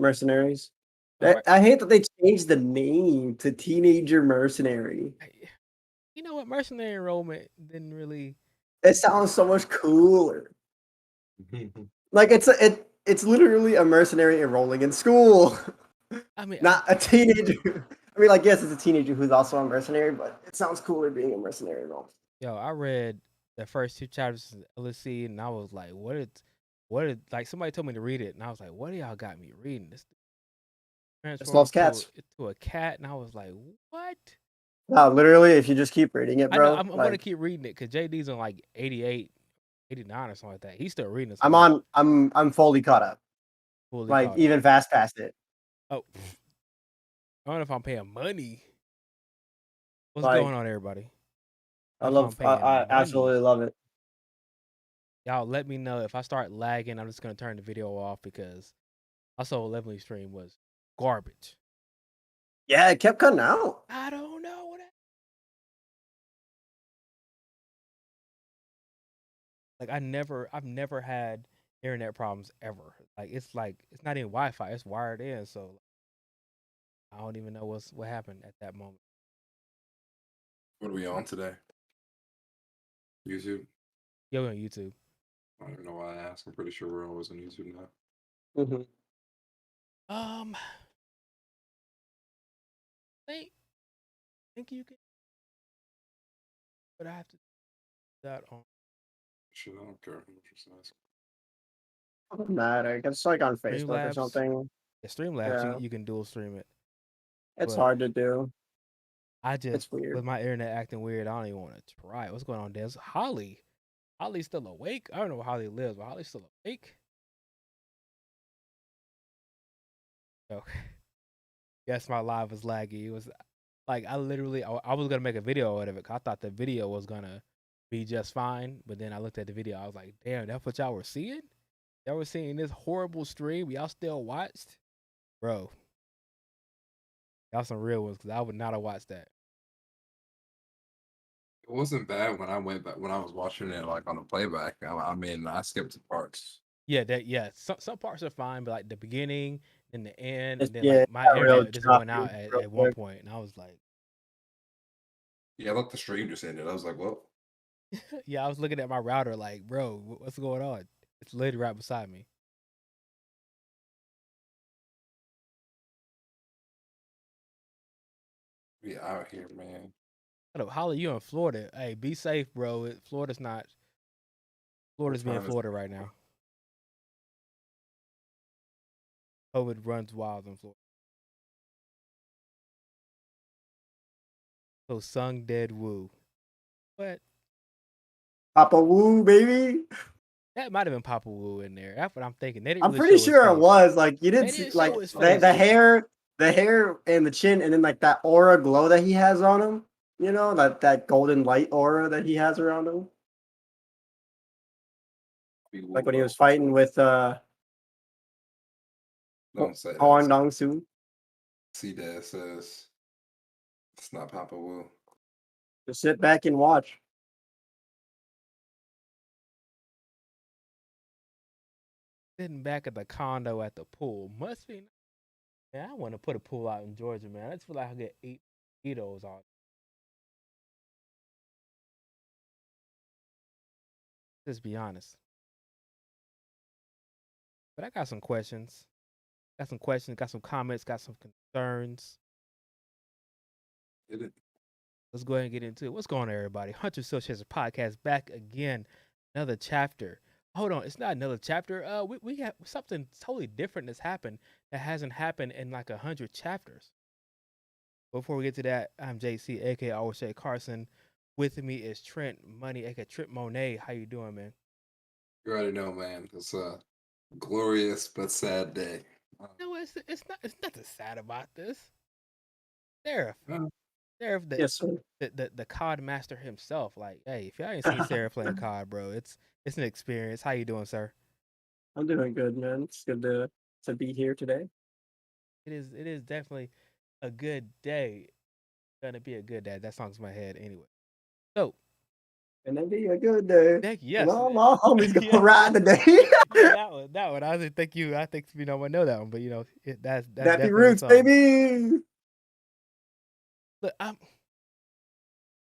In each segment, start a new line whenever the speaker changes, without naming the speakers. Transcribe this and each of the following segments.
Mercenaries.
Mer-
I hate that they changed the name to Teenager Mercenary.
You know what? Mercenary enrollment didn't really.
It sounds so much cooler. Like it's literally a mercenary enrolling in school,
I mean,
not a teenager. I mean, like yes, it's a teenager who's also a mercenary, but it sounds cooler being a mercenary role.
I read the first 2 chapters of LSC, and I was like, like somebody told me to read it, and I was like, what do y'all got me reading this?
Just
Transform
loves cats.
to a cat, and I was like, what?
No, literally, if you just keep reading it,
I know
bro.
I'm gonna
Like
keep reading it because JD's on like 88, 89 or something like that. He's still reading it, so
I'm fully caught up.
fully
Like
caught up.
even fast past it.
Oh, I don't know if I'm paying money. What's going
Like
on, everybody?
I
If I'm
love,
paying
I
money,
absolutely love it.
y'all let me know if I start lagging. I'm just gonna turn the video off because I saw Leveling stream was garbage.
Yeah, it kept cutting out.
I don't know what. I've never had internet problems ever. Like it's not even Wi-Fi. It's wired in, so I don't even know what happened at that moment.
What are we on today? YouTube?
Yo, on YouTube.
I don't even know why I asked. I'm pretty sure we're always on YouTube now.
Mm-hmm.
Um, think you can, but I have to do that on
Shit, I don't care. I'm just asking.
Doesn't matter. It's like on Facebook or
Streamlabs.
something.
Yeah, Streamlabs.
Yeah,
You can dual stream it,
it's
but
hard to do.
I just
It's weird.
with my internet acting weird. I don't even want to try it. What's going on, Des? Holly. Holly's still awake. I don't know where Holly lives, but Holly's still awake. Oh, yes, my live was laggy. It was like I literally I was gonna make a video out of it. 'Cause I thought the video was gonna be just fine, but then I looked at the video. I was like, damn, that's what y'all were seeing. Y'all were seeing this horrible stream. Y'all still watched, bro. Y'all some real ones because I would not have watched that.
It wasn't bad when I went back when I was watching it like on the playback. I mean, I skipped parts.
Yeah. Some parts are fine, but like the beginning and the end, and then
Yeah,
like
it
my
got real
internet just went out
choppy real
at one
quick.
point, and I was like,
Yeah, I let the stream just ended. I was like, well,
yeah, I was looking at my router like, bro, what's going on? It's literally right beside me.
we out here, man.
Hold up, Holly, you in Florida? Hey, be safe, bro. Florida's not.
What
Florida's being
time is
Florida right now. COVID runs wild in Florida. So Sung Dead Woo. But
Papa Woo, baby.
that might have been Papa Woo in there. That's what I'm thinking. They didn't
I'm
really
pretty
show his
sure it
face.
was. Like you didn't
They
see
didn't
like
show his face.
the hair and the chin, and then like that aura glow that he has on him. You know that golden light aura that he has around him. Like when he was fighting with
Don't say
Hong
that.
Dong Soo.
See that says it's not Papa Wu.
Just sit back and watch.
Sitting back at the condo at the pool. Must be. Man, I want to put a pool out in Georgia, man. I just feel like I get 8 mosquitoes on. Just be honest. But I got some questions. Got some questions. Got some comments. Got some concerns.
Did it?
Let's go ahead and get into it. What's going on, everybody? Hunter Associates podcast back again. Another chapter. Hold on, it's not another chapter. We have something totally different that's happened that hasn't happened in like 100 chapters. Before we get to that, I'm JC, aka alwaysjcarson. With me is Trent Money, aka Trent Monet. How you doing, man?
You already know, man. It's a glorious but sad day.
No, it's nothing sad about this. Seraph.
Uh,
Seraph,
Yes, sir.
the COD master himself. Like, hey, if y'all ain't seen Seraph playing COD, bro, it's an experience. How you doing, sir?
I'm doing good, man. It's good to be here today.
It is definitely a good day. Gonna be a good day. That song's in my head anyway. So
And then be a good day.
Thank
And
yes.
all my homies
Yeah.
gonna ride today.
Yeah, that one. I didn't think you. I think you know I know that one, but that's
Nappy
definitely the
Roots,
song.
baby.
But I'm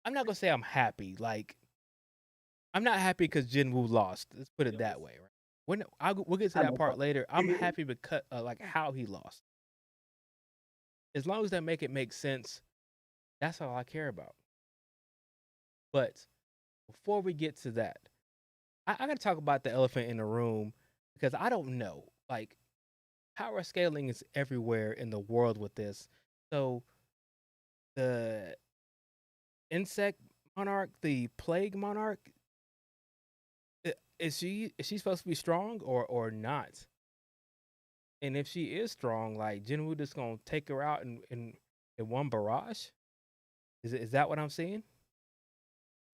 not gonna say I'm happy. Like I'm not happy because Jinwoo lost. Let's put it that way, right? We'll get to
I
that
know.
part later. I'm happy because like how he lost. As long as that make sense, that's all I care about. But before we get to that, I gotta talk about the elephant in the room because I don't know. Like power scaling is everywhere in the world with this. So the insect monarch, the plague monarch, is she supposed to be strong or not? And if she is strong, like Jinwoo just gonna take her out in one barrage? Is that what I'm seeing?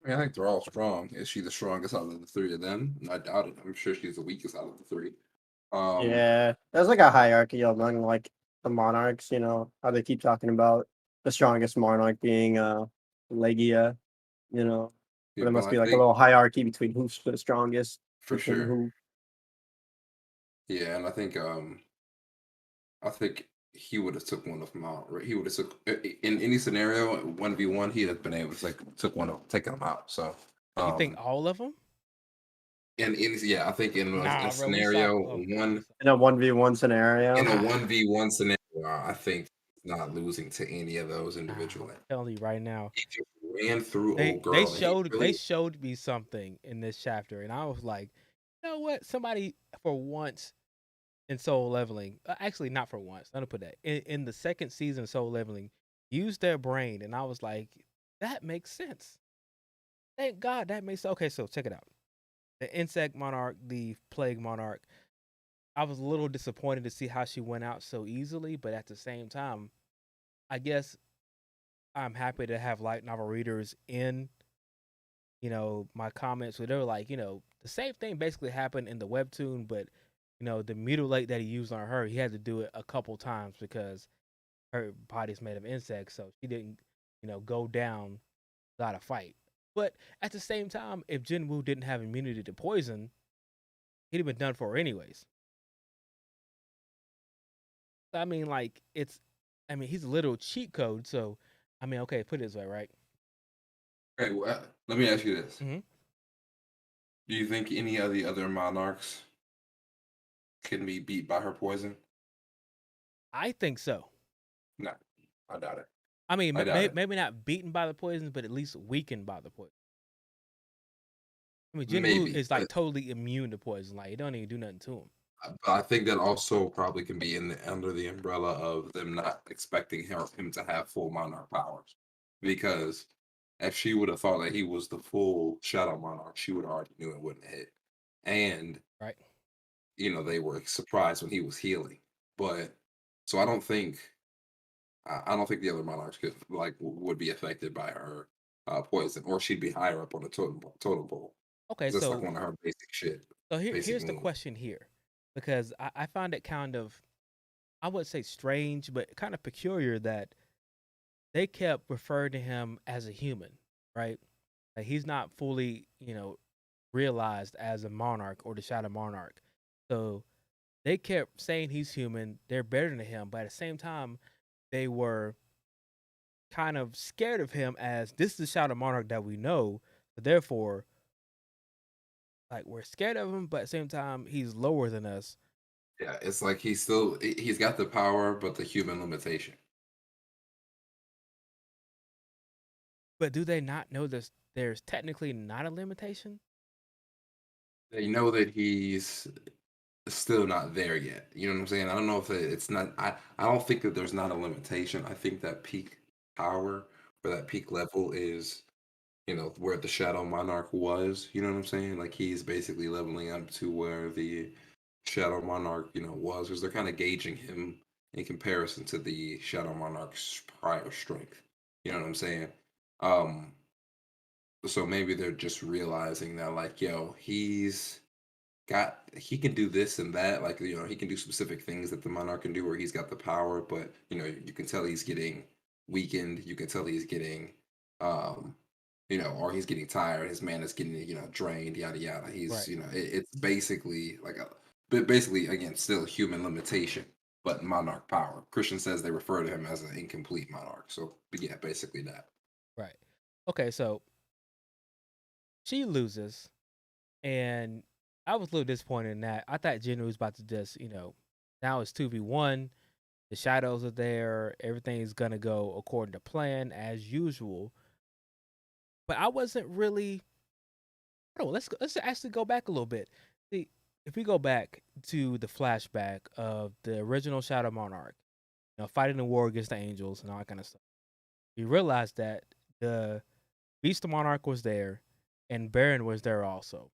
I mean, I think they're all strong. Is she the strongest out of the three of them? I doubt it. I'm sure she's the weakest out of the three.
Yeah, there's like a hierarchy among like the monarchs. You know how they keep talking about the strongest monarch being Legia. You know, but
Yeah,
there
but
must
I
be like a
think
little hierarchy between who's the strongest
for
between
sure.
who.
Yeah, and I think he would have took one of them out. Right? He would have took in any scenario 1v1. He'd have been able to took one of taken them out. So
You think
um,
all of them?
yeah, I think in a
Nah, bro. We saw.
scenario
Okay, we
one
saw.
In a 1v1 scenario.
in a
Nah,
1v1 scenario, I think not losing to any of those
nah. I'm
individually.
telling you right now.
He just ran through
They
old
they
girl, and he
showed they
really
showed me something in this chapter, and I was like, you know what? Somebody for once in Soul Leveling, actually not for once. Let me put that in the second season of Soul Leveling, used their brain, and I was like, that makes sense. Thank God that makes sense. Okay. So check it out. The insect monarch, the plague monarch. I was a little disappointed to see how she went out so easily, but at the same time, I guess I'm happy to have light novel readers in my comments where they're like, the same thing basically happened in the webtoon, but the mutilate that he used on her, he had to do it a couple times because her body's made of insects, so she didn't, go down without a fight. But at the same time, if Jinwoo didn't have immunity to poison, he'd have been done for anyways. I mean, like he's a little cheat code. So, I mean, okay, put it this way, right?
okay. Well, let me ask you this:
Mm-hmm.
do you think any of the other monarchs can be beat by her poison?
I think so.
No, I doubt it.
I mean,
I doubt it.
maybe not beaten by the poison, but at least weakened by the poison. I mean, Jinwoo
Maybe,
is like
but
totally immune to poison. Like it don't even do nothing to him.
I think that also probably can be under the umbrella of them not expecting him to have full monarch powers, because if she would have thought that he was the full shadow monarch, she would have already knew it wouldn't hit, and
Right.
they were surprised when he was healing. But so I don't think the other monarchs would be affected by her poison, or she'd be higher up on the totem pole.
Okay,
'Cause that's like
so
one of her basic shit, basic
here's the
moves.
question here, because I found it kind of, I would say strange, but kind of peculiar that they kept referring to him as a human, right? Like he's not fully, realized as a monarch or the shadow monarch. So they kept saying he's human, they're better than him, but at the same time, they were kind of scared of him as this is the shadow monarch that we know. So therefore, like we're scared of him, but at the same time, he's lower than us.
Yeah, it's like he's got the power, but the human limitation.
But do they not know this? There's technically not a limitation.
They know that he's still not there yet. You know what I'm saying? I don't know if it's not. I don't think that there's not a limitation. I think that peak power or that peak level is where the Shadow Monarch was. You know what I'm saying? Like he's basically leveling up to where the Shadow Monarch was, because they're kind of gauging him in comparison to the Shadow Monarch's prior strength. You know what I'm saying? Um, so maybe they're just realizing that, like, yo, he can do this and that, like, he can do specific things that the monarch can do where he's got the power, but you can tell he's getting weakened, you can tell he's getting um or he's getting tired, his man is getting, drained, yada yada. He's,
Right.
it's basically but basically again, still human limitation, but monarch power. Christian says they refer to him as an incomplete monarch. So, but yeah, basically that.
Right. Okay, so she loses, and I was a little disappointed in that. I thought Jinwoo was about to just, now it's 2v1. The shadows are there. Everything's gonna go according to plan as usual. But I wasn't really. Oh, let's actually go back a little bit. See, if we go back to the flashback of the original Shadow Monarch, fighting the war against the angels and all that kind of stuff, you realize that the Beast Monarch was there, and Baron was there also.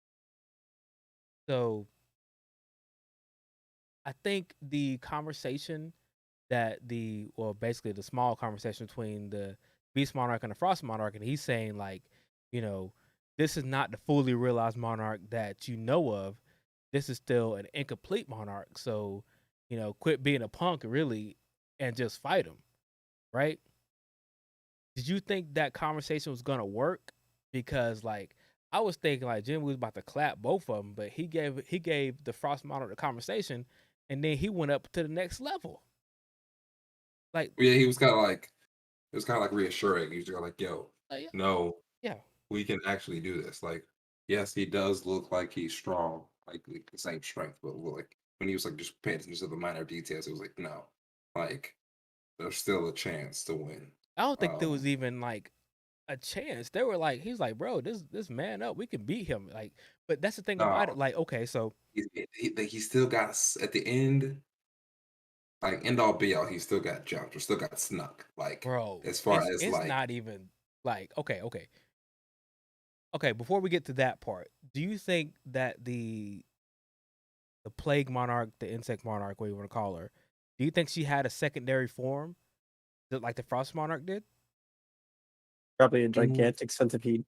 So I think the conversation basically the small conversation between the Beast Monarch and the Frost Monarch, and he's saying like, you know, this is not the fully realized monarch that you know of. This is still an incomplete monarch. So, quit being a punk really and just fight him, right? Did you think that conversation was gonna work? Because like I was thinking like Jim was about to clap both of them, but he gave the Frost Monarch the conversation, and then he went up to the next level. Like,
Yeah, he was kind of like, it was kind of like reassuring. He was kind of like, yo,
yeah,
no,
yeah,
we can actually do this. Like, yes, he does look like he's strong, like the same strength, but like when he was like just paying attention to the minor details, it was like, no, like there's still a chance to win.
I don't think there was even like a chance. They were like, he's like, bro, this man up, we can beat him. Like, but that's the thing about it.
No,
Like, okay, so
he still got at the end, like end all be all, he still got jumped or still got snuck. Like
bro,
as far as
it's
like,
not even like okay. Before we get to that part, do you think that the plague monarch, the insect monarch, what you want to call her, do you think she had a secondary form that like the frost monarch did?
Probably a
mm,
gigantic centipede.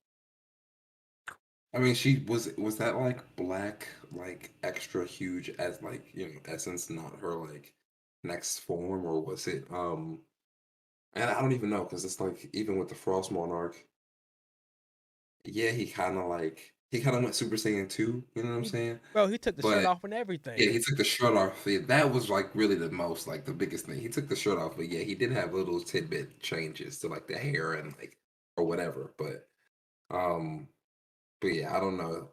I mean, she was that like black, like extra huge as like essence, not her like next form, or was it? And I don't even know because it's like even with the Frost Monarch, yeah, he kind of went Super Saiyan 2. You know what I'm
He,
saying?
bro, he took the shirt
But
off and everything.
yeah, he took the shirt off. Yeah, that was like really the most like the biggest thing. He took the shirt off, but yeah, he did have little tidbit changes to like the hair and like or whatever. Um, but yeah, I don't know.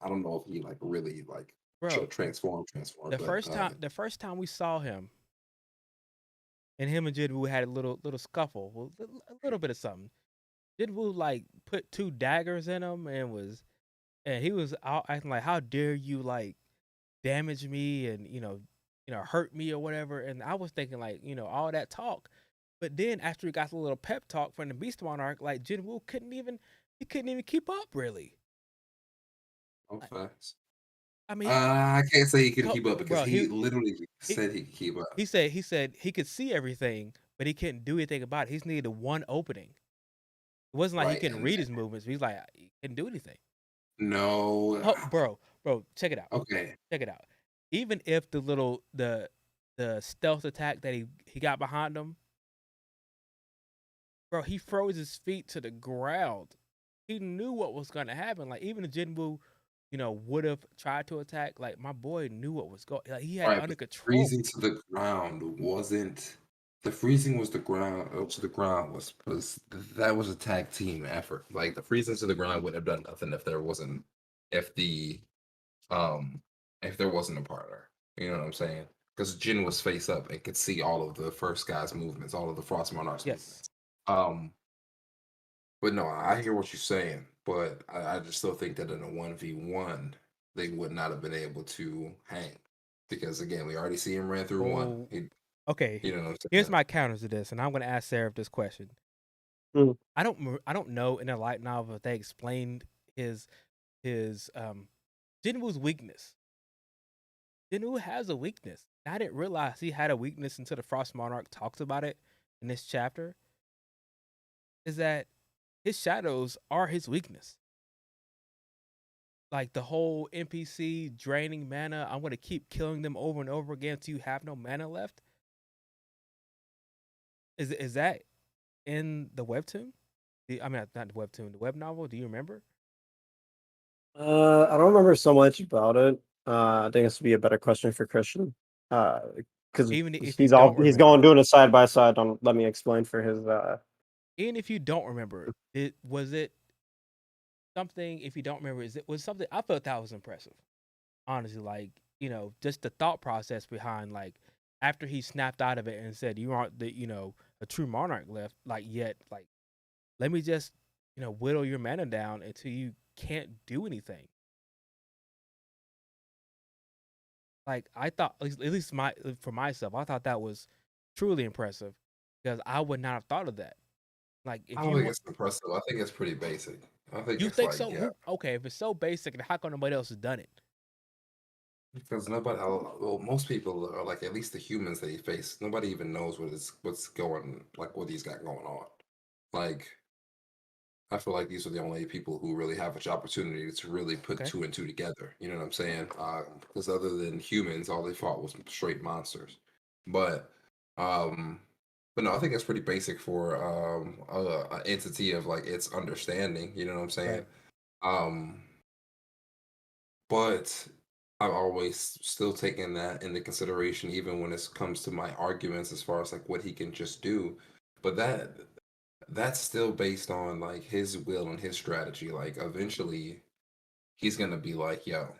I don't know if he like really like
Bro,
transformed, but
the first time we saw him, and him and Jidwoo had a little scuffle, a little bit of something. Jidwoo like put two daggers in him and he was out acting like, how dare you like damage me and hurt me or whatever. And I was thinking like, all that talk. But then after he got a little pep talk from the Beast Monarch, like Jinwoo couldn't even keep up really.
oh,
Like,
facts.
I mean,
I can't say he could keep up because
bro,
he literally
he
said he could keep up.
he said he could see everything, but he couldn't do anything about it. He needed one opening. It wasn't like he
Right,
couldn't
and
read his movements. But he's like he couldn't do anything.
no,
Oh, bro, check it out.
okay,
Check it out. Even if the stealth attack that he got behind him, bro, he froze his feet to the ground. He knew what was gonna happen. Like even if Jinwoo, would have tried to attack, like my boy knew what was going. Like he had it
right,
under
but
control.
freezing to the ground wasn't the freezing was the ground to the ground was that was a tag team effort. Like the freezing to the ground would have done nothing if there wasn't if the um if there wasn't a partner. You know what I'm saying? Because Jin was face up and could see all of the first guy's movements, all of the Frost Monarch's
Yes,
movements. Um, but no, I hear what you're saying, but I just still think that in a 1v1, they would not have been able to hang. Because again, we already see him ran through one.
bro. Okay,
You know what I'm
here's
saying?
my counter to this, and I'm gonna ask Seraph this question.
Mm.
I don't know in the light novel if they explained his his Jinwoo's weakness. Jinwoo has a weakness. I didn't realize he had a weakness until the Frost Monarch talks about it in this chapter. Is that his shadows are his weakness? Like the whole NPC draining mana, I'm gonna keep killing them over and over again until you have no mana left. Is that in the webtoon? I mean, not the webtoon, the web novel. Do you remember?
I don't remember so much about it. I think this would be a better question for Christian. Because
Even if you
he's
don't
he's going
remember,
doing it side by side. On let me explain for his.
even if you don't remember, it was it something. If you don't remember, is it was something? I felt that was impressive. Honestly, like just the thought process behind like after he snapped out of it and said, "You aren't the a true monarch left." Like yet, like let me just whittle your mana down until you can't do anything. Like I thought, at least my for myself, I thought that was truly impressive because I would not have thought of that. Like
I
if
don't
you
think
want,
it's impressive. I think it's pretty basic. I think
you
it's
think
like,
so?
yeah,
Okay, if it's so basic, then how come nobody else has done it?
because nobody, well, most people are like, at least the humans that he face, nobody even knows what's going, like what he's got going on. Like, I feel like these are the only people who really have an opportunity to really put
Okay,
two and two together. You know what I'm saying? Because other than humans, all they fought was straight monsters. But, um, but no, I think it's pretty basic for a entity of like its understanding. You know what I'm saying?
right.
Um, but I'm always still taking that into consideration, even when it comes to my arguments as far as like what he can just do. But that's still based on like his will and his strategy. Like eventually he's gonna be like, yo,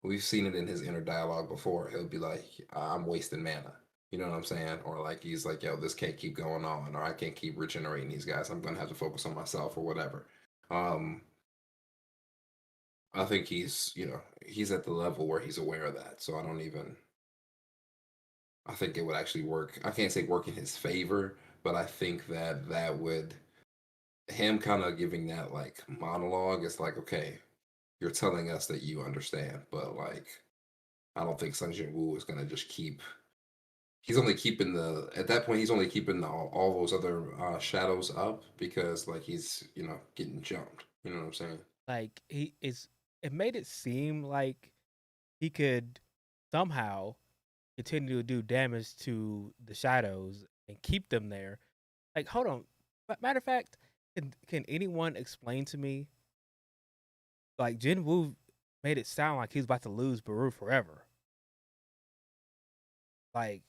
we've seen it in his inner dialogue before. He'll be like, I'm wasting mana. You know what I'm saying? Or like he's like, yo, this can't keep going on, or I can't keep regenerating these guys. I'm gonna have to focus on myself or whatever. Um, I think he's at the level where he's aware of that. So I think it would actually work. I can't say work in his favor, but I think that that would him kind of giving that like monologue. It's like, okay, you're telling us that you understand, but like, I don't think Sung Jin Woo is gonna just keep. He's only keeping at that point. He's only keeping all those other shadows up because like he's getting jumped. You know what I'm saying?
Like he is, it made it seem like he could somehow continue to do damage to the shadows and keep them there. Like, hold on. Matter of fact, can anyone explain to me? Like, Jin Woo made it sound like he's about to lose Baru forever. Like,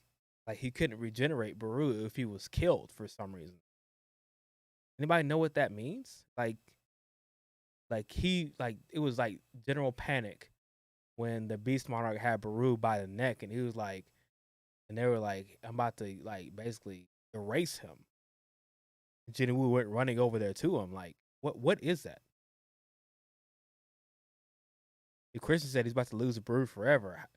like he couldn't regenerate Baru if he was killed for some reason. Anybody know what that means? Like it was like general panic when the Beast Monarch had Baru by the neck, and he was like, and they were like, I'm about to like basically erase him. Jin Woo went running over there to him. Like, what is that? The Christian said he's about to lose a Baru forever.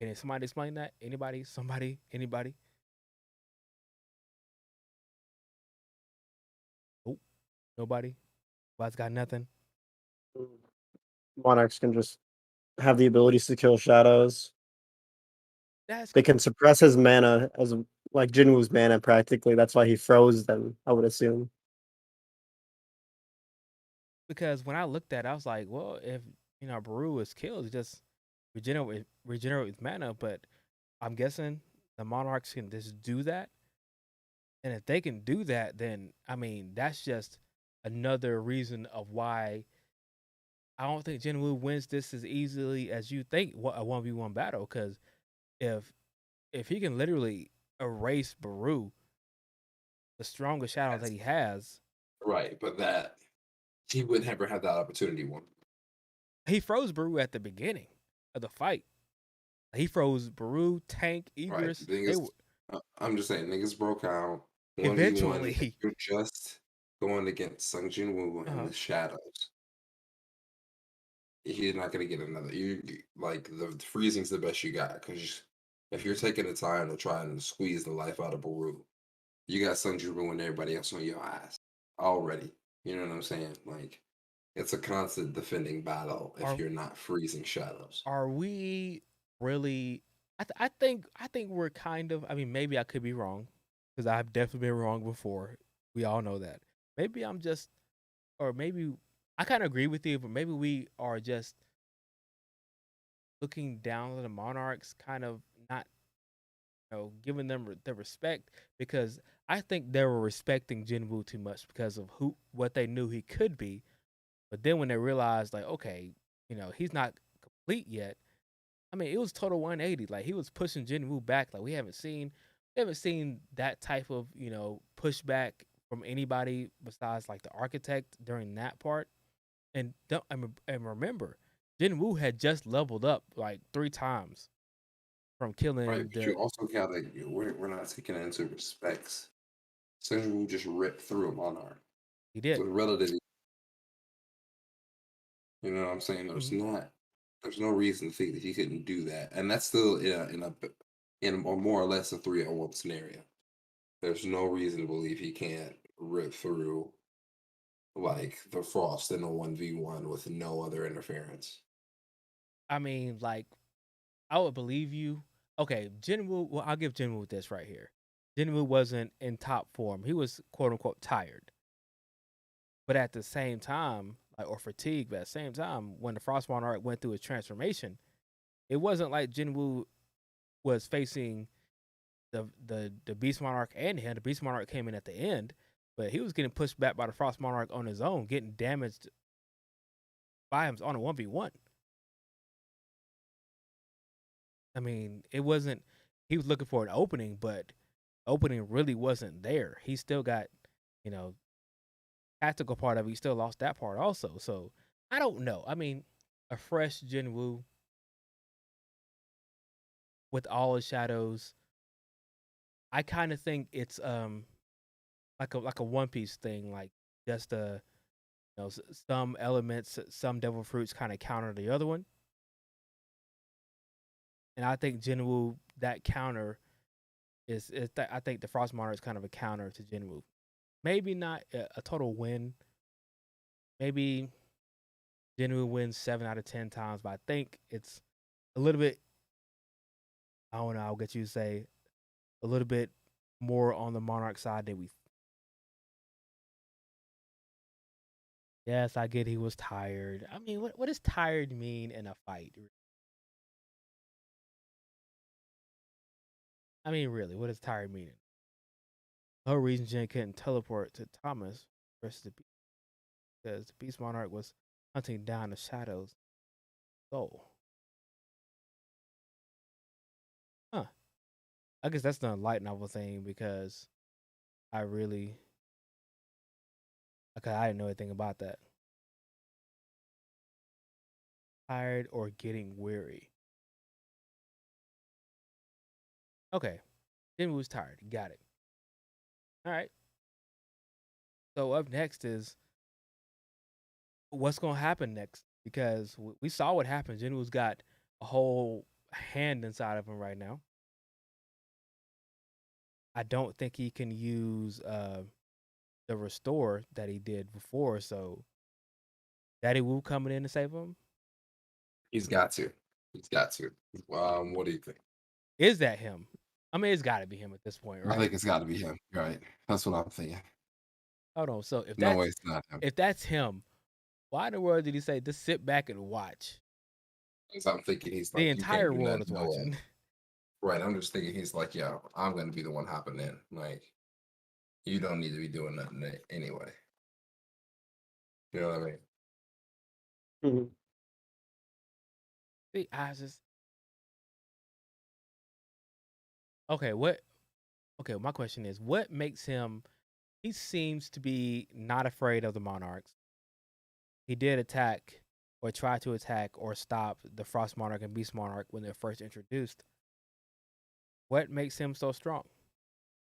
Can somebody explain that? Anybody? Somebody? Anybody? Oh, nobody. Nobody's got nothing.
Monarchs can just have the abilities to kill shadows.
That's
They can suppress his mana as like Jinwoo's mana practically. That's why he froze them, I would assume.
because when I looked at it, I was like, well, if Baru is killed, it just regenerate with mana. But I'm guessing the monarchs can just do that. And if they can do that, then I mean that's just another reason of why I don't think Jinwoo wins this as easily as you think a 1v1 battle. Because if he can literally erase Baru, the strongest shadow that
That's
he has,
right, but that he would never have that opportunity one.
he froze Baru at the beginning of the fight. He froze Baru, Tank,
Right.
Egress.
The thing
They
is,
were
I'm just saying, niggas broke out 1v1. If
eventually.
you're just going against Sung Jin Woo and
Uh-huh.
the Shadows, you're not gonna get another. You like the freezing's the best you got because if you're taking the time to try and squeeze the life out of Baru, you got Sung Jin Woo and everybody else on your ass already. You know what I'm saying? Like it's a constant defending battle if
Are
you're not freezing Shadows.
are we really? I think we're kind of. I mean, maybe I could be wrong because I've definitely been wrong before. We all know that. Maybe I'm just, or maybe I kind of agree with you, but maybe we are just looking down on the monarchs, kind of not giving them the respect, because I think they were respecting Jinwoo too much because of what they knew he could be. But then when they realized, like, okay, he's not complete yet. I mean, it was total 180. Like, he was pushing Jinwoo back. Like, we haven't seen that type of pushback from anybody besides like the architect during that part. And remember, Jinwoo had just leveled up like 3 times from killing
Right, but you also gotta we're not taking it into respects. Senju just ripped through a monarch.
He did.
So relatively, you know what I'm saying?
Mhm.
There's no reason to think that he couldn't do that, and that's still in a more or less a 3-on-1 scenario. There's no reason to believe he can't rip through like the Frost in a 1v1 with no other interference.
I mean, like, I would believe you. Okay, Jinwoo. Well, I'll give Jinwoo this right here. Jinwoo wasn't in top form. He was quote unquote tired, but at the same time, like, or fatigued. But at the same time, when the Frost Monarch went through his transformation, it wasn't like Jinwoo was facing the Beast Monarch and him. The Beast Monarch came in at the end, but he was getting pushed back by the Frost Monarch on his own, getting damaged by him on a 1v1. I mean, it wasn't. He was looking for an opening, but opening really wasn't there. He still got, you know, tactical part of it. He still lost that part also. So I don't know. I mean, a fresh Jinwoo with all his shadows. I kind of think it's like a One Piece thing, like just some elements, some devil fruits kind of counter the other one, and I think Jinwoo that counter I think the Frost Monarch is kind of a counter to Jinwoo. Maybe not a total win. Maybe Jinwoo wins 7 out of 10 times, but I think it's a little bit. I don't know. I'll get you to say a little bit more on the Monarch side than we. Yes, I get he was tired. I mean, what does tired mean in a fight? I mean, really, what does tired mean? No reason Jin couldn't teleport to Thomas versus the Beast, because the Beast Monarch was hunting down the shadows. So, huh? I guess that's the light novel thing, because I really, okay, I didn't know anything about that. Tired or getting weary. Okay, Jin was tired. Got it. All right. So up next is what's gonna happen next, because we saw what happened. Jinwoo's got a whole hand inside of him right now. I don't think he can use the restore that he did before. So Daddy Wu coming in to save him.
He's got to. He's got to. What do you think?
Is that him? I mean, it's got to be him at this point,
I
right?
think it's got to be him. Right. That's what I'm thinking.
Hold on. So
No way it's not him.
if that's him, why in the world did he say just sit back and watch?
Because I'm thinking he's like,
The
you
entire
can't do
world
nothing.
is watching.
Right. I'm just thinking he's like, yeah, I'm going to be the one hopping in. Like, you don't need to be doing nothing anyway. You know what I mean?
Mhm.
See, I just okay. Okay, my question is, what makes him? He seems to be not afraid of the monarchs. He did attack or try to attack or stop the Frost Monarch and Beast Monarch when they're first introduced. What makes him so strong?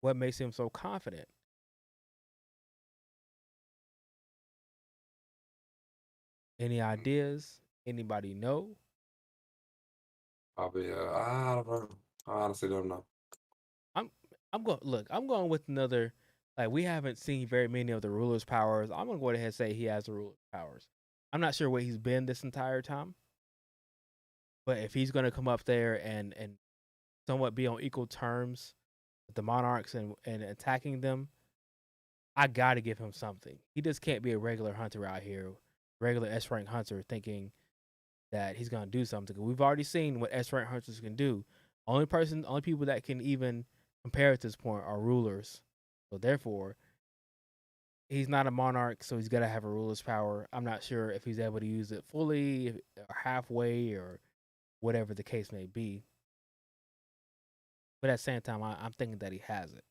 What makes him so confident? Any ideas? Anybody know?
Probably, I don't know. I honestly don't know.
I'm going look. I'm going with another. Like, we haven't seen very many of the ruler's powers. I'm gonna go ahead and say he has the ruler's powers. I'm not sure where he's been this entire time, but if he's gonna come up there and somewhat be on equal terms with the monarchs and attacking them, I gotta give him something. He just can't be a regular hunter out here, regular S rank hunter, thinking that he's gonna do something. We've already seen what S rank hunters can do. Only people that can even compare at this point are rulers. So therefore, he's not a monarch, so he's got to have a ruler's power. I'm not sure if he's able to use it fully or halfway or whatever the case may be. But at the same time, I'm thinking that he has it.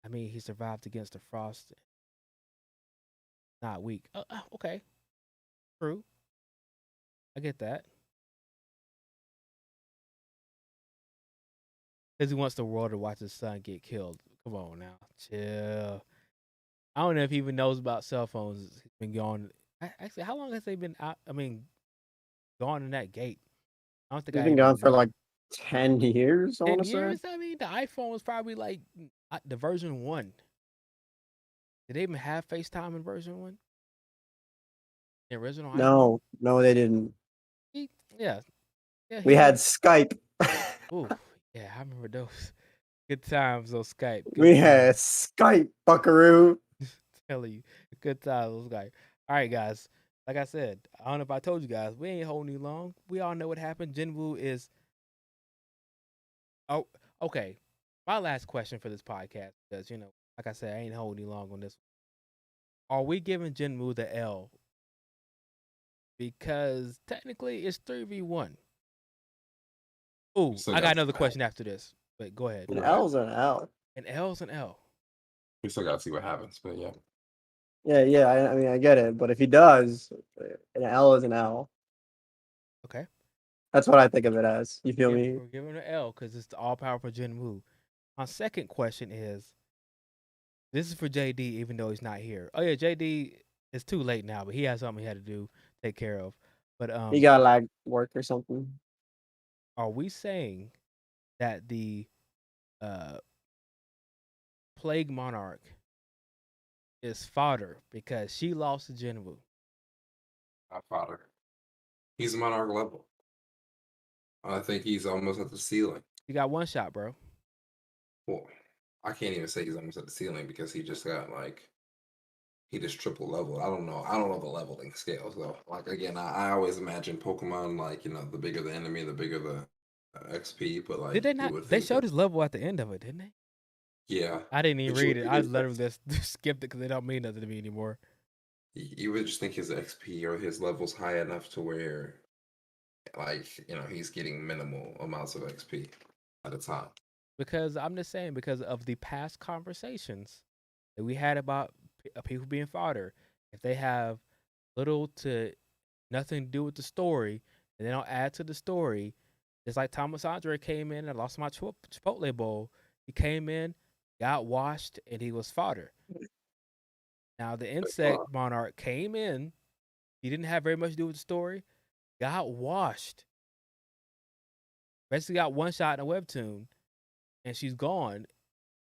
I mean, he survived against the frost. Not weak. Okay. True. I get that. Because he wants the world to watch his son get killed. Come on now. Chill. I don't know if he even knows about cell phones. He's been gone. Actually, how long has they been out? I mean, gone in that gate? I don't think
He's
I
been gone
even
for
knew.
like 10 years, I
10
want to say.
years? I mean, the iPhone was probably like the version 1. Did they even have FaceTime in version 1? The original iPhone?
No, they didn't.
Yeah.
We had Skype.
Ooh, yeah, I remember those. Good times on Skype. Good
We
times.
had Skype, buckaroo.
Telling you, good times on Skype. All right, guys. Like I said, I don't know if I told you guys, we ain't holding you long. We all know what happened. Jinwoo is. Oh, okay. My last question for this podcast, because like I said, I ain't holding you long on this. Are we giving Jinwoo the L? Because technically, it's 3v1. Ooh,
Still
I got
got
another
some
question after this. But go ahead.
An
Right.
L's an L.
An L's an L.
We still got to see what happens, but yeah.
Yeah. I mean, I get it, but if he does, an L is an L.
Okay.
That's what I think of it as. You feel me?
We're giving an L because it's the all powerful Jinwoo. My second question is, this is for JD, even though he's not here. Oh yeah, JD, it's too late now, but he has something he had to take care of. But
He got like work or something.
are we saying that the Plague Monarch is fodder because she lost to Jinwoo?
I fought her. He's monarch level. I think he's almost at the ceiling.
You got one shot, bro.
Well, I can't even say he's almost at the ceiling because he just got he just triple leveled. I don't know the leveling scales though. Like again, I always imagine Pokemon the bigger the enemy, the bigger the XP. But
Did they
you
not?
would
They
think
showed
that
his level at the end of it, didn't they?
yeah,
I didn't even
but you
read
would
it.
think
I
his
literally just skipped it because they don't mean nothing to me anymore.
you would just think his XP or his levels high enough to where he's getting minimal amounts of XP at a time.
Because I'm just saying, because of the past conversations that we had about people being fodder, if they have little to nothing to do with the story and they don't add to the story, just like Thomas Andre came in and lost my Chipotle bowl. He came in, got washed, and he was fodder. Now the insect monarch came in, he didn't have very much to do with the story, got washed, basically got one shot in a webtoon, and she's gone.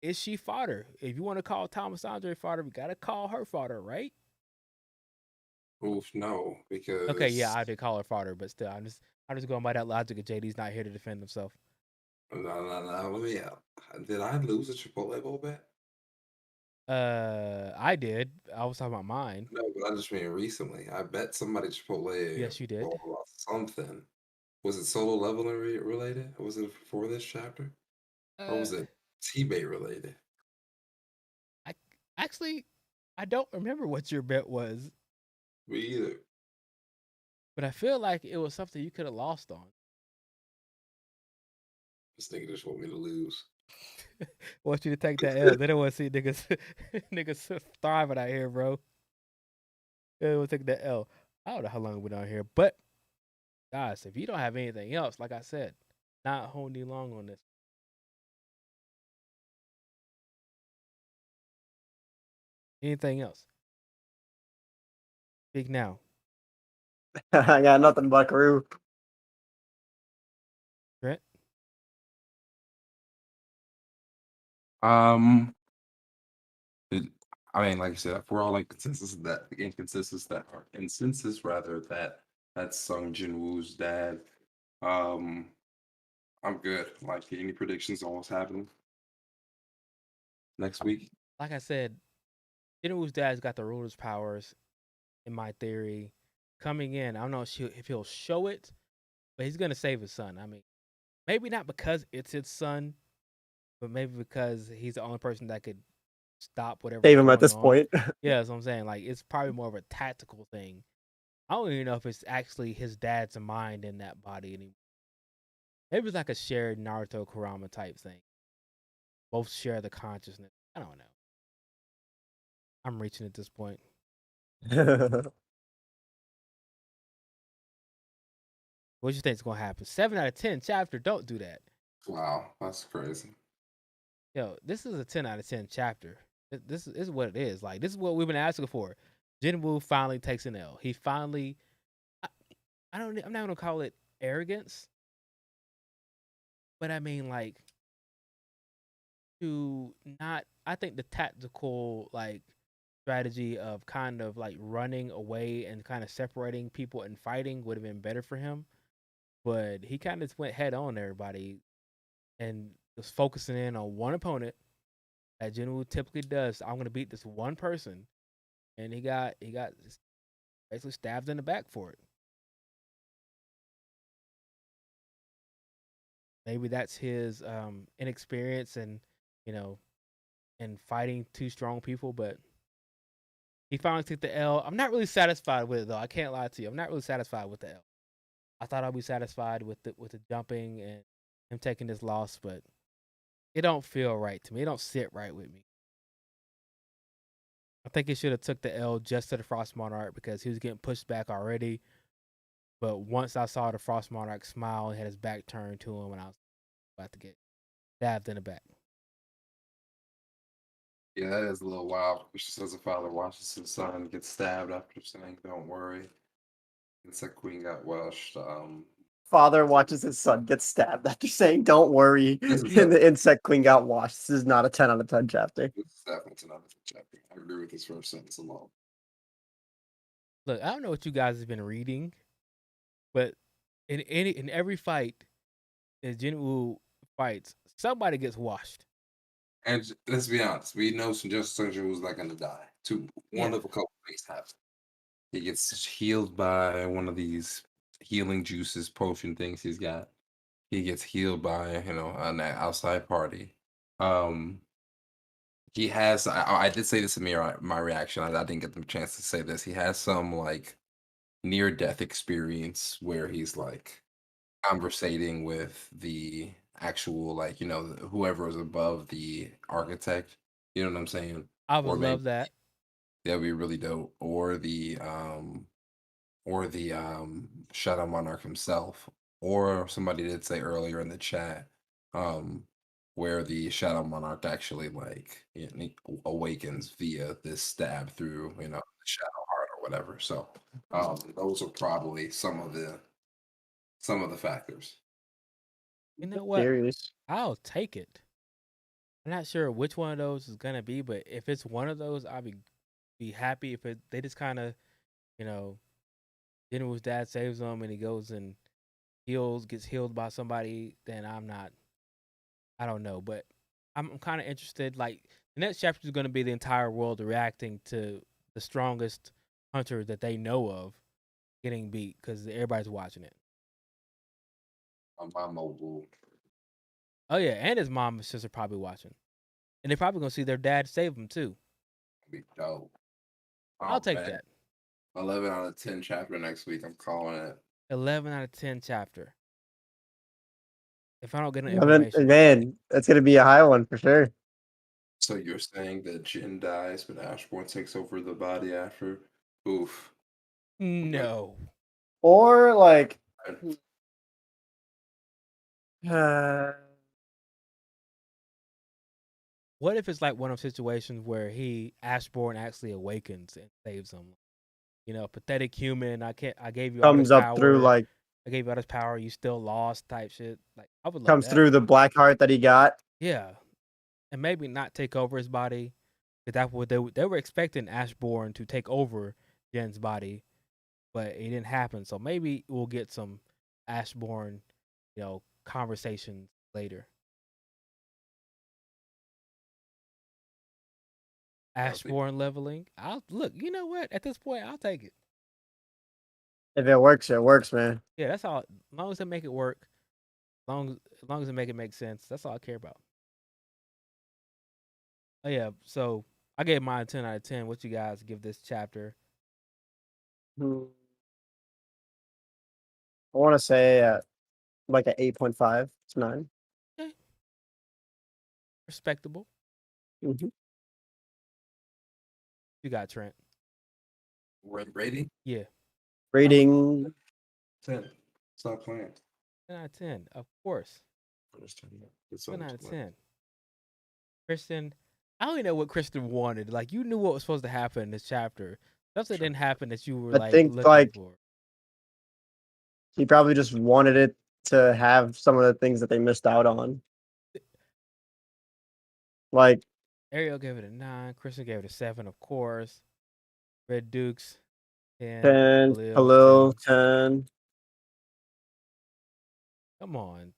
Is she fodder? If you want to call Thomas Andre fodder, we gotta call her fodder, right?
Oof, no, because
Okay, yeah, I did call her fodder, but still, I'm just going by that logic. Of JD's not here to defend himself.
no, let me. Did I lose a Chipotle bowl bet?
I did. I was talking about mine.
No, but I just mean recently. I bet somebody Chipotle
Yes, you did.
bowl about something. Was it solo leveling related? Or was it for this chapter? Or
Uh,
was it T-bait related?
I actually I don't remember what your bet was,
Me either.
but I feel like it was something you could have lost on.
This nigga just want me to lose.
Want you to take that L. They don't want to see niggas niggas thriving out here, bro. They don't want to take that L. I don't know how long we've been out here, but guys, if you don't have anything else, like I said, not holding you long on this. Anything else? Speak now.
I got nothing, buckaroo.
Trent?
I mean, like I said, if we're all in consensus rather that's Sung Jin Woo's dad. I'm good. Like, any predictions on what's happening next week?
Like I said, Jinwoo's dad's got the ruler's powers, in my theory. coming in. I don't know if he'll show it, but he's gonna save his son. I mean, maybe not because it's his son, but maybe because he's the only person that could stop whatever's
Save him at
going
this
on.
point.
Yeah, that's what I'm saying. Like, it's probably more of a tactical thing. I don't even know if it's actually his dad's mind in that body anymore. Maybe it's like a shared Naruto Kurama type thing. Both share the consciousness. I don't know. I'm reaching at this point. What you think is gonna happen? 7 out of 10 chapter. Don't do that.
Wow, that's crazy.
Yo, this is a 10 out of 10 chapter. This is what it is. Like, this is what we've been asking for. Jinwoo finally takes an L. He finally, I, I'm not gonna call it arrogance, but I mean, like, to not, I think the tactical, like, strategy of kind of like running away and kind of separating people and fighting would have been better for him. But he kind of just went head on everybody and was focusing in on one opponent that Jinwoo typically does. I'm gonna beat this one person, and he got basically stabbed in the back for it. Maybe that's his inexperience and, you know, in fighting two strong people, but he finally took the L. I'm not really satisfied with it though. I can't lie to you. I'm not really satisfied with the L. I thought I'd be satisfied with the jumping and him taking this loss, but it don't feel right to me. It don't sit right with me. I think he should have took the L just to the Frost Monarch because he was getting pushed back already. But once I saw the Frost Monarch smile and had his back turned to him, and I was about to get stabbed in the back.
Yeah, that is a little wild. She says a father watches his son get stabbed after saying, "Don't worry." It's like Queen got washed.
Father watches his son get stabbed after saying, "Don't worry,"
This is
and the insect queen got washed. This is not a 10 out of 10 chapter.
definitely another chapter. I agree with this first sentence alone.
Look, I don't know what you guys have been reading, but in every fight that Jinwoo fights, somebody gets washed.
And let's be honest, we know Just Sunja was not gonna die. One
Yeah.
of a couple things happen. He gets healed by one of these healing juices, potion things he's got. He gets healed by, an outside party. He has. I did say this in my reaction. I didn't get the chance to say this. He has some like near death experience where he's like conversating with the actual like whoever is above the architect. You know what I'm saying?
I would
Or maybe
love that.
that'd be really dope. Or the Shadow Monarch himself, or somebody did say earlier in the chat, where the Shadow Monarch actually like awakens via this stab through the Shadow Heart or whatever. So those are probably some of the factors.
You know what?
Serious.
I'll take it. I'm not sure which one of those is gonna be, but if it's one of those, I'll be happy. If they just kind of, you know, Jinwoo's dad saves him and he goes and gets healed by somebody, then I'm not. I don't know, but I'm kind of interested. Like, the next chapter is gonna be the entire world reacting to the strongest hunter that they know of getting beat because everybody's watching it.
My mobile.
Oh yeah, and his mom and sister probably watching, and they're probably gonna see their dad save him too.
Be dope.
I'll
Oh
take
man,
that.
11 out of 10 chapter next week. I'm calling it.
11 out of 10 chapter. If I don't get no
11,
information,
man, that's gonna be a high one for sure.
So you're saying that Jin dies, but Ashbourne takes over the body after? Oof.
no.
Or like, uh,
What if it's like one of those situations where Ashbourne actually awakens and saves him? You know, pathetic human. I gave you all this
comes up through
power.
like
I gave you all this power. You still lost, type shit. Like, I would love
comes
that.
through the black heart that he got.
Yeah, and maybe not take over his body. Because that's what they were expecting Ashbourne to take over Jen's body, but it didn't happen. So maybe we'll get some Ashbourne, conversations later.
That'd be
Ashbourne leveling. I'll look. You know what? At this point, I'll take it.
If it works, man.
Yeah, that's all. As long as they make it work, as long as they make it make sense, that's all I care about. Oh yeah, so I gave mine 10 out of 10. What you guys give this chapter?
Hmm. I want to say like an 8.5. It's 9.
Okay, respectable.
Mm-hmm.
You got Trent.
Rating
Yeah,
Rating
10. Stop playing.
10 out of 10. Of course,
It's
10 out of 10. Kristen, I don't even know what Kristen wanted. Like, you knew what was supposed to happen in this chapter. Stuff that didn't happen that you were
I
like
think
looking
like
for.
he probably just wanted it to have some of the things that they missed out on. Like
Ariel gave it a 9. Kristen gave it a 7, of course. Red Dukes 10.
10,
Khalil 10.
Khalil 10.
Come on,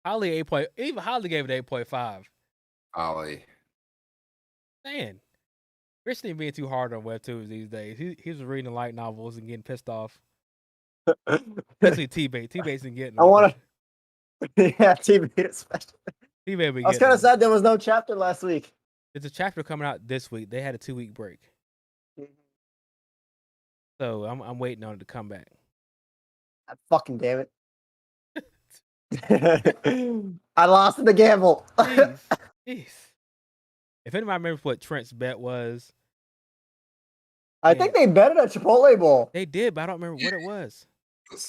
Holly 8 point. Even Holly gave it 8.5.
Ollie.
Man, Kristen being too hard on webtoons these days. He was reading light novels and getting pissed off. Especially T-Bait. T-Bait's been getting
I
them.
want to, yeah, TV especially.
T-Bait been
I was
getting
kind of
them.
sad there was no chapter last week.
There's a chapter coming out this week. They had a 2-week break, so I'm waiting on it to come back.
Fucking damn it. I lost in the gamble.
Jeez. If anybody remembers what Trent's bet was,
I think they betted at Chipotle Bowl.
they did, but I don't remember what it was.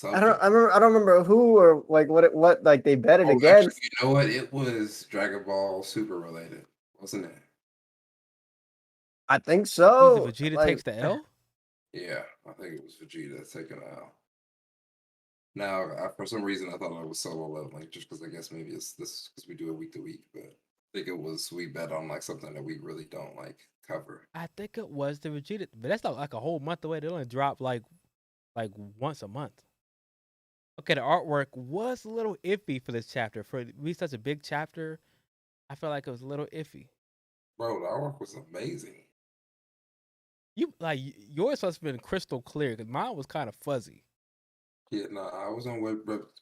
I don't remember who or like what like they betted against.
Actually, you know what? It was Dragon Ball Super related, wasn't it?
I think so.
Was it Vegeta
Like,
takes the L?
Yeah, I think it was Vegeta taking out. Now, for some reason, I thought it was solo leveling, just because I guess maybe it's this because we do it week to week. But I think it was we bet on like something that we really don't like cover.
I think it was the Vegeta, but that's not like a whole month away. They only drop like once a month. Okay, the artwork was a little iffy for this chapter. For it to be such a big chapter, I felt like it was a little iffy.
Bro, the artwork was amazing.
Yours must have been crystal clear because mine was kind of fuzzy.
Yeah, no, I was on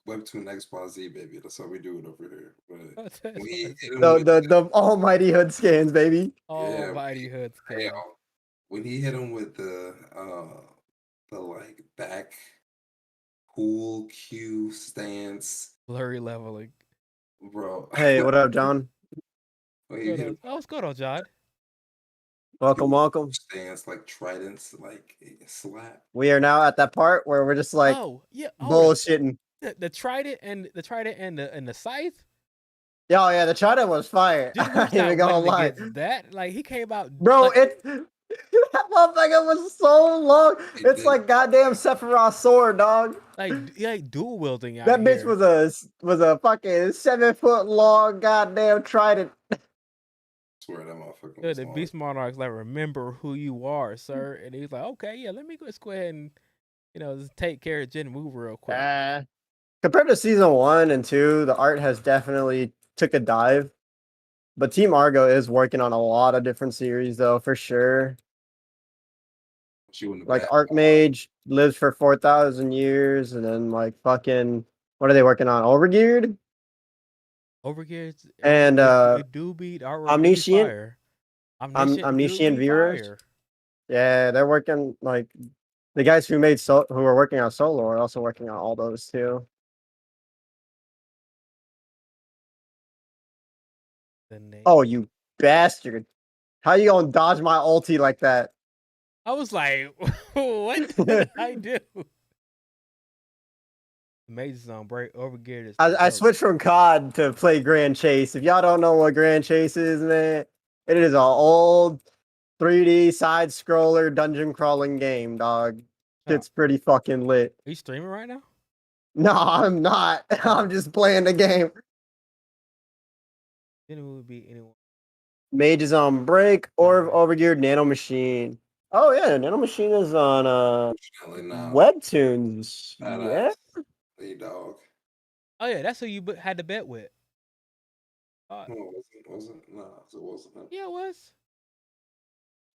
Webtoon XYZ, baby. That's how we do it over here. But when he hit him with
the almighty hood scans, baby.
Almighty hood
hell,
scale.
when he hit him with the like back cool Q stance,
Blurry leveling.
bro.
Hey, what up, John?
When he hit him
What's going on, John?
Welcome.
stance like tridents, like slap.
We are now at that part where we're just like bullshitting.
The trident and the scythe.
Yeah, the China was fire.
Dude
I
was
ain't even
not
gonna
winning
lie.
against that. Like he came out,
Bro,
like,
that motherfucker was so long. It's like goddamn Sephiroth's sword, dog.
like dual wielding out
That bitch
here.
was a fucking 7-foot long goddamn trident.
I swear that motherfucker was
The
long.
Beast Monarch's like, remember who you are, sir. And he's like, okay, yeah, let me go ahead and just take care of Jin Wu real quick.
Compared to season 1 and 2, the art has definitely took a dive. But Team Argo is working on a lot of different series, though, for sure. Like Archmage lives for 4,000 years, and then like fucking, what are they working on? Overgeared?
Overgeared,
And
it do beat artwork.
Omniscient?
Fire.
Omniscient Viewers?
Fire.
Yeah, they're working like the guys who are working on Solo are also working on all those too. Oh, you bastard! How you gonna dodge my ulti like that?
I was like, what did I do? Amazing on break. Overgeared is.
I switched from COD to play Grand Chase. If y'all don't know what Grand Chase is, man, it is an old 3D side scroller dungeon crawling game, dog. It's pretty fucking lit.
Are you streaming right now?
No, I'm not. I'm just playing the game.
Then it would be anyone.
Mage is on break or Overgeared Nano Machine. Oh yeah, Nano Machine is on Webtoons. Yeah.
Hey, dog.
Oh yeah, that's who you had to bet with.
No, it wasn't. No, it wasn't.
Yeah, it was.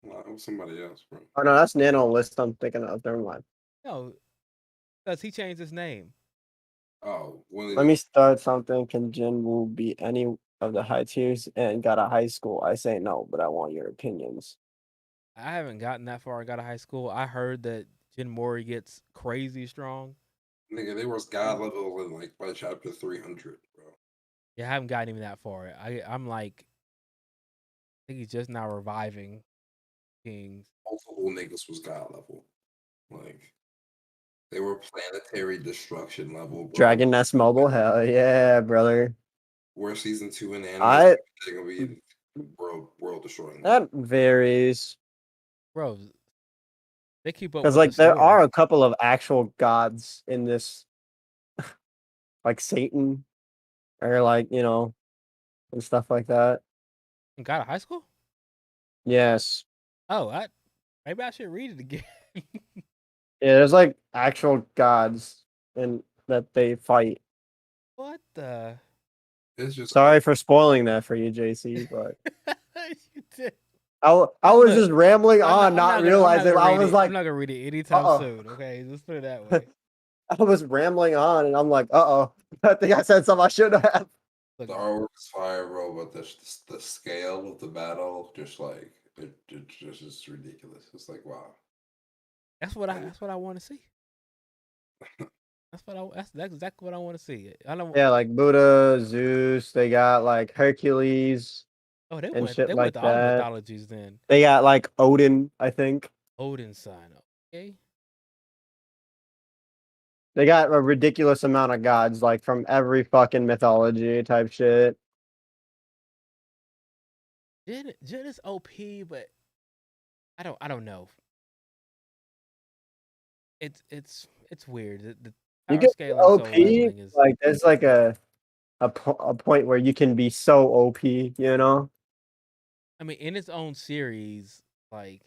No, it was somebody else, bro.
Oh no, that's Nano List I'm thinking of. Never mind.
No, Because he changed his name.
Oh, when
Let me start something. Can Jinwoo be any of the high tiers and got a high school? I say no, but I want your opinions.
I haven't gotten that far. I got to high school. I heard that Jin Mori gets crazy strong.
nigga, they was god level in like by chapter 300, bro.
Yeah, I haven't gotten even that far. I'm like, I think he's just now reviving Kings.
Multiple niggas was god level. Like they were planetary destruction level, bro.
Dragon Nest Mobile, hell yeah, brother.
Where season 2 in the anime
I
they're gonna be world destroying.
that varies
Bro, they keep up
because
with the
like there
story.
are a couple of actual gods in this, like Satan, or like and stuff like that.
And got a high school?
Yes,
Oh, maybe I should read it again.
yeah. There's like actual gods and that they fight.
What the?
It's just
Sorry for spoiling that for you, JC, but
You did.
I was
Look,
just rambling on,
I'm
not
not gonna
realizing. I
read
was
it. I'm
like,
not gonna read it
uh
anytime
oh.
soon. Okay, let's put it that way.
I was rambling on, and I'm like, uh oh. I think I said something I shouldn't have.
Look,
the artwork is fire, bro, but the scale of the battle, just like it just is ridiculous. It's like wow.
that's what I want to see. That's exactly what I want to see. I don't.
Yeah, like Buddha, Zeus. They got like Hercules
Oh,
and shit
they
like
went to all the
that.
mythologies then.
They got like Odin, I think.
Odin's son. Okay.
They got a ridiculous amount of gods, like from every fucking mythology type shit.
Jin is OP, but I don't know. It's weird. The
You
power
get
scaling soul
OP,
leveling is.
like there's like a point where you can be so OP, you know?
I mean, in its own series, like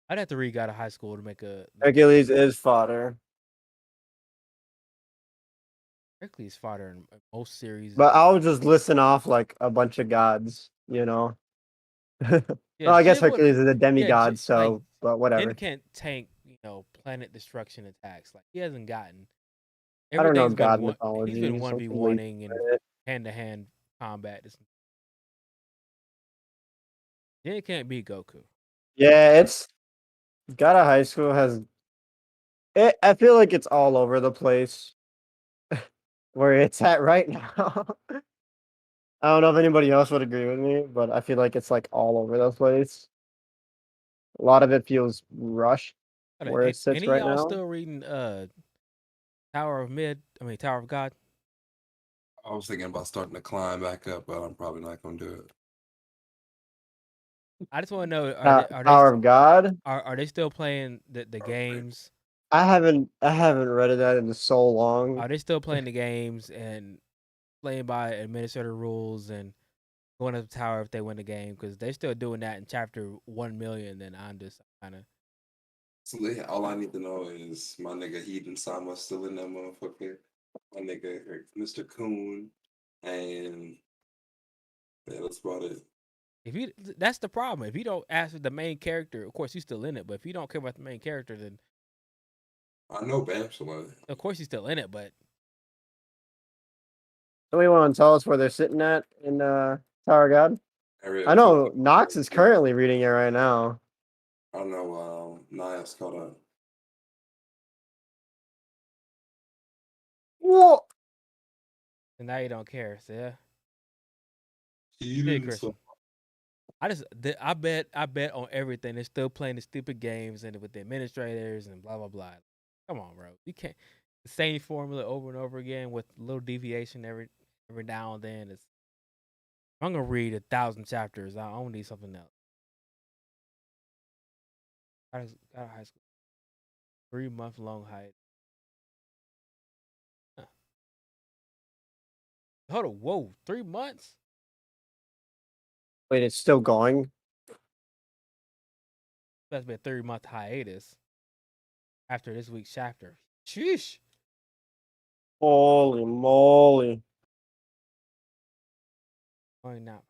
I'd have to read God of High School to make a
Hercules is fodder.
Hercules fodder in most series.
But I'll just listen off like a bunch of gods, you know?
Yeah,
Well, I guess
Jin would.
Hercules is a
Yeah,
demigod,
like
so but
Jin
whatever.
can't tank planet destruction attacks. Like he hasn't gotten
I don't know
everything's been
god
one. He's been
mythology,
one
so
v
wait.
oneing and hand to hand combat. Jin can't beat Goku.
Yeah, it's God of High School has it. I feel like it's all over the place where it's at right now. I don't know if anybody else would agree with me, but I feel like it's like all over the place. A lot of it feels rushed where it sits
Any of
right
y'all
now.
still reading Tower of Tower of God?
I was thinking about starting to climb back up, but I'm probably not gonna do it.
I just want to know
Tower of God.
are they still playing the
Or maybe
games?
I haven't read that in so long.
Are they still playing the games and playing by administrator rules and going up the tower if they win the game? Because they're still doing that in chapter 1,000,000. Then I'm just kind of
so all I need to know is my nigga Heathen Sama still in that motherfucker. My nigga Mr. Coon, and yeah, that's about it.
if you that's the problem. If you don't ask the main character, of course he's still in it. But if you don't care about the main character, then
I know Bam's still in it.
of course he's still in it. But
Somebody want to tell us where they're sitting at in Tower of God?
Area
I
two.
know Knox is currently reading it right now.
I don't know. Nias caught up.
Whoa!
and now you don't care. So yeah. Hey,
Heathen
Christian.
Sama.
I bet on everything. They're still playing the stupid games and with the administrators and blah blah blah. Come on, bro. You can't the same formula over and over again with a little deviation every now and then. I'm gonna read 1,000 chapters. I only need something else. Got a high school 3-month long hike. Huh. Hold on, whoa, 3 months?
Wait, it's still going?
That's been a 3-month hiatus after this week's chapter. Sheesh.
Holy moly.
Going now.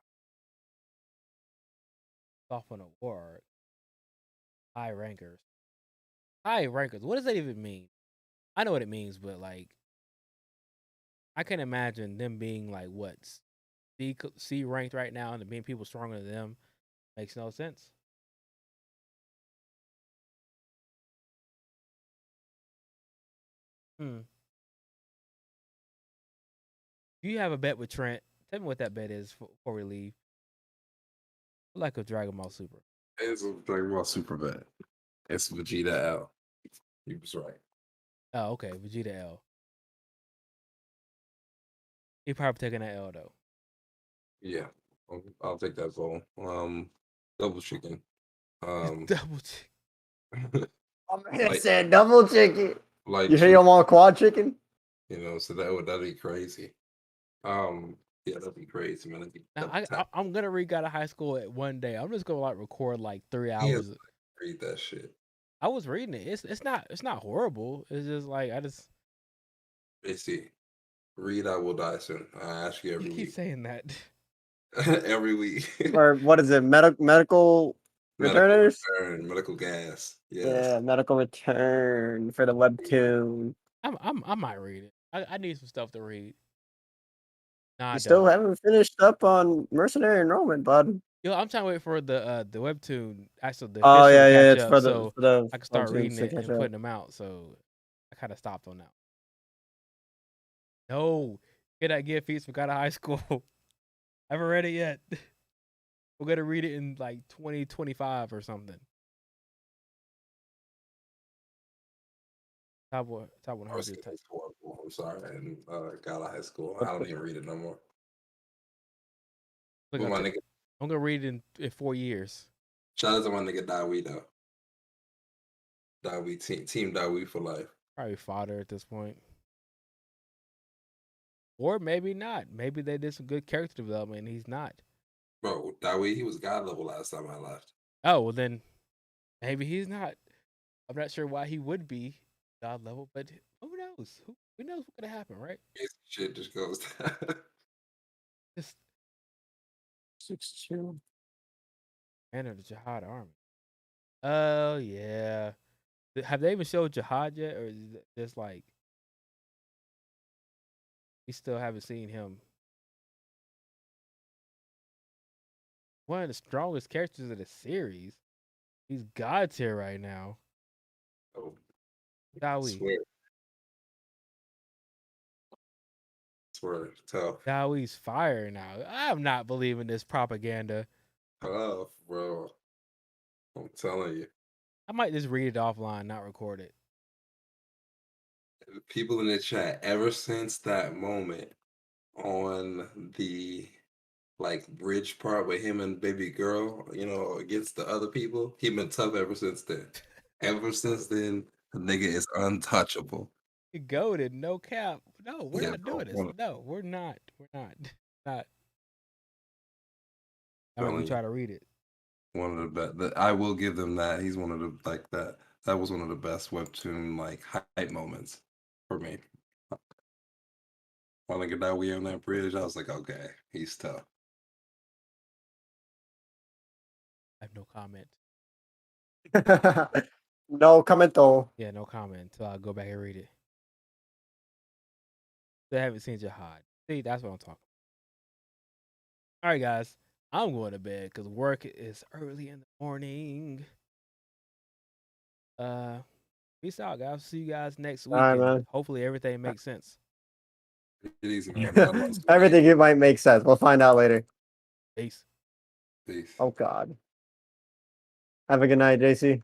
Off on a war. High rankers. high rankers. What does that even mean? I know what it means, but like, I can imagine them being like what C ranked right now, and being people stronger than them makes no sense. Hmm. Do you have a bet with Trent? Tell me what that bet is before we leave. Like a Dragon Ball Super.
It's a Dragon Ball Super bet. It's Vegeta L. He was right.
Oh, okay. Vegeta L. He probably taking that L though.
Yeah, I'll take that goal. Double chicken.
Double chicken.
I
like
said double chicken.
like
You hear him on quad chicken?
so that'd be crazy. Yeah, that'd be crazy, man. That'd be
Now
double tap.
I'm gonna read out of high school at one day. I'm just gonna like record like 3
Yeah,
hours.
read that shit.
I was reading it. It's not horrible. It's just like I just
JC, read I Will Die Soon. I ask you every
you keep
week.
saying that.
Every week.
Or what is it? Medical returners?
Return, medical gas. Yes.
Yeah, medical return for the webtoon.
I might read it. I need some stuff to read. Nah, I
You still
don't.
haven't finished up on mercenary enrollment, bud.
Yo, I'm trying to wait for the webtoon actually the
Oh
official
yeah,
to
yeah,
catch
it's
up,
for
so
the
I can start
webtoons
reading
to
it
catch
and
up.
putting them out. So I kind of stopped on that. No, get that gift feast from out of high school. I haven't read it yet. We're gonna read it in like 2025 or something. Top 100.
It's horrible. I'm sorry. And got out of high school. I don't even read it no more.
Look,
But my nigga,
I'm gonna read it in 4 years.
shout out to my nigga Dawi though. Dawi team Dawi for life.
Probably fodder at this point. Or maybe not. Maybe they did some good character development and he's not.
Bro, Dawi, he was god level last time I left.
Oh, well then maybe he's not. I'm not sure why he would be god level, but who knows? Who knows what's gonna happen, right?
Shit just goes down.
Just
6-2.
enter the Jihad army. Oh yeah. Have they even showed Jihad yet, or is it just like we still haven't seen him? One of the strongest characters of the series. He's god tier right now.
Oh,
Dawi.
Swear, tough.
Dawi's fire now. I'm not believing this propaganda.
Tough, bro. I'm telling you.
I might just read it offline, not record it.
People in the chat, ever since that moment on the bridge part with him and baby girl, against the other people, he been tough ever since then. Ever since then, the nigga is untouchable.
He goaded, no cap. No, we're
Yeah,
not
bro,
doing this. No, we're not. We're not. Not. I'm gonna
Telling
try
you,
to read it.
one of the best. I will give them that. He's one of the that. That was one of the best webtoon hype moments for me. When I get that we on that bridge, I was like, okay, he's tough.
I have no comment.
No comment though.
Yeah, no comment until I go back and read it. They haven't seen Jihad. See, that's what I'm talking about. All right, guys. I'm going to bed because work is early in the morning. Peace out, guys. See you guys next week.
All right,
And
man.
hopefully everything makes sense.
Take it easy, man.
Everything it might make sense. We'll find out later.
Peace.
Peace.
Oh God. Have a good night, JC.